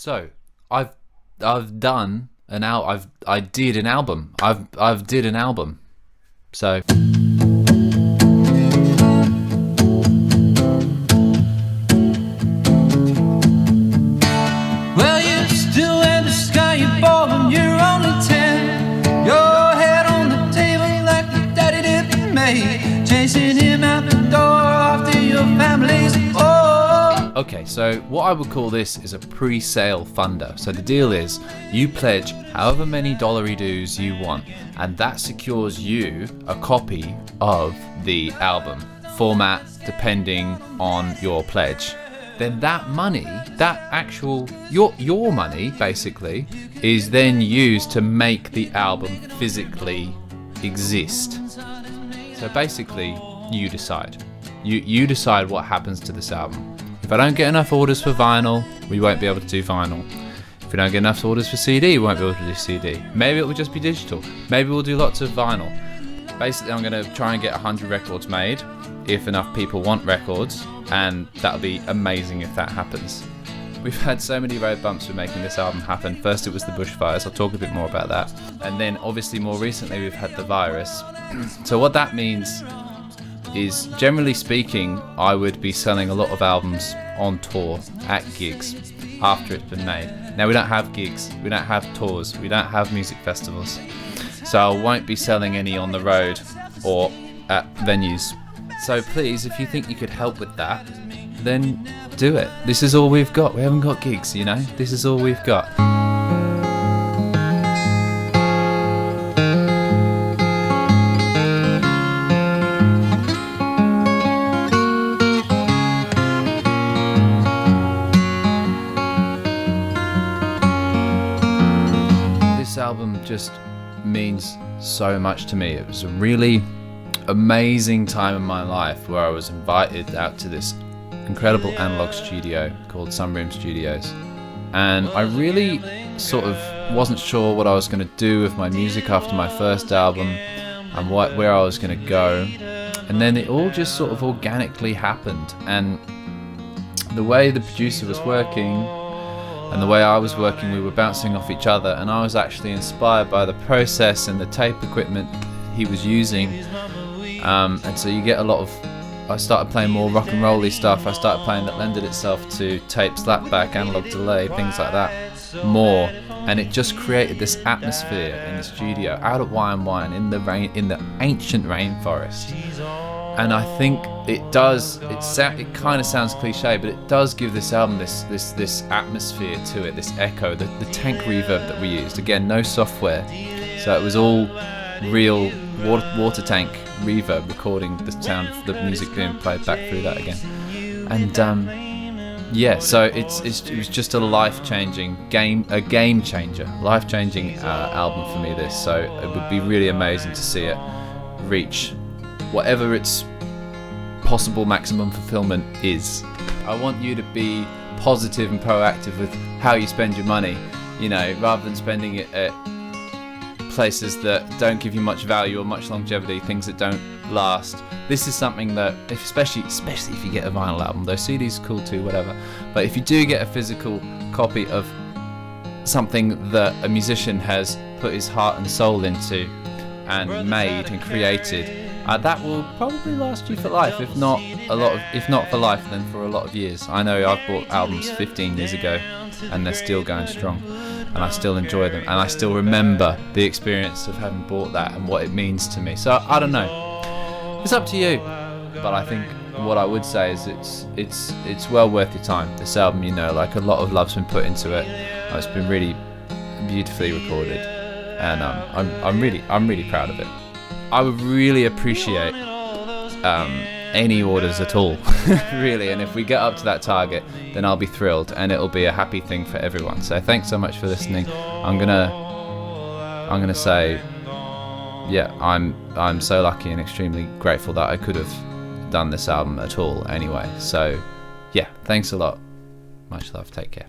So I've done an I did an album. I've did an album. So well, you're still in the sky, you're born when you're only 10. Your head on the table like the daddy did me, chasing him out the door after your family's. okay, so what I would call this is a pre-sale funder. So the deal is you pledge however many dollary-doos you want, and that secures you a copy of the album, format depending on your pledge. Then that money, that actual, your money basically, is then used to make the album physically exist. So basically, you decide. You decide what happens to this album. If I don't get enough orders for vinyl, we won't be able to do vinyl. If we don't get enough orders for CD, we won't be able to do CD. Maybe it will just be digital. Maybe we'll do lots of vinyl. Basically, I'm going to try and get 100 records made, if enough people want records, and that'll be amazing if that happens. We've had so many road bumps with making this album happen. First it was the bushfires, I'll talk a bit more about that. And then obviously more recently we've had the virus. So what that means is, generally speaking, I would be selling a lot of albums on tour at gigs after it's been made. Now we don't have gigs, we don't have tours, we don't have music festivals, so I won't be selling any on the road or at venues. So please, if you think you could help with that, then do it. This is all we've got. We haven't got gigs, you know? This is all we've got. This album just means so much to me. It was a really amazing time in my life where I was invited out to this incredible analog studio called Sunroom Studios, and I really sort of wasn't sure what I was going to do with my music after my first album and where I was going to go, and then it all just sort of organically happened. And the way the producer was working and the way I was working, we were bouncing off each other, and I was actually inspired by the process and the tape equipment he was using. And so you get a lot of, I started playing more rock and roll-y stuff. I started playing that lended itself to tape slapback, analog delay, things like that more, and it just created this atmosphere in the studio out at Wine in the ancient rainforest. And I think it does, it kind of sounds cliche, but it does give this album this atmosphere to it, this echo, the tank reverb that we used. Again, no software, so it was all real water tank reverb, recording the sound of the music being played back through that again. And yeah, so it was just a life-changing game changer, life-changing album for me, this. So it would be really amazing to see it reach whatever its possible maximum fulfillment is. I want you to be positive and proactive with how you spend your money, you know, rather than spending it at places that don't give you much value or much longevity, things that don't last. This is something that, especially if you get a vinyl album, though CDs are cool too, whatever, but if you do get a physical copy of something that a musician has put his heart and soul into and made and created, that will probably last you for life, if not for life, then for a lot of years. I know I've bought albums 15 years ago and they're still going strong, and I still enjoy them, and I still remember the experience of having bought that and what it means to me. So I don't know, it's up to you, but I think what I would say is it's well worth your time. This album, you know, like, a lot of love's been put into it. It's been really beautifully recorded, and I'm really proud of it. I would really appreciate any orders at all, really, and if we get up to that target, then I'll be thrilled, and it'll be a happy thing for everyone. So thanks so much for listening. I'm gonna say, yeah, I'm so lucky and extremely grateful that I could have done this album at all anyway. So yeah, thanks a lot, much love, take care.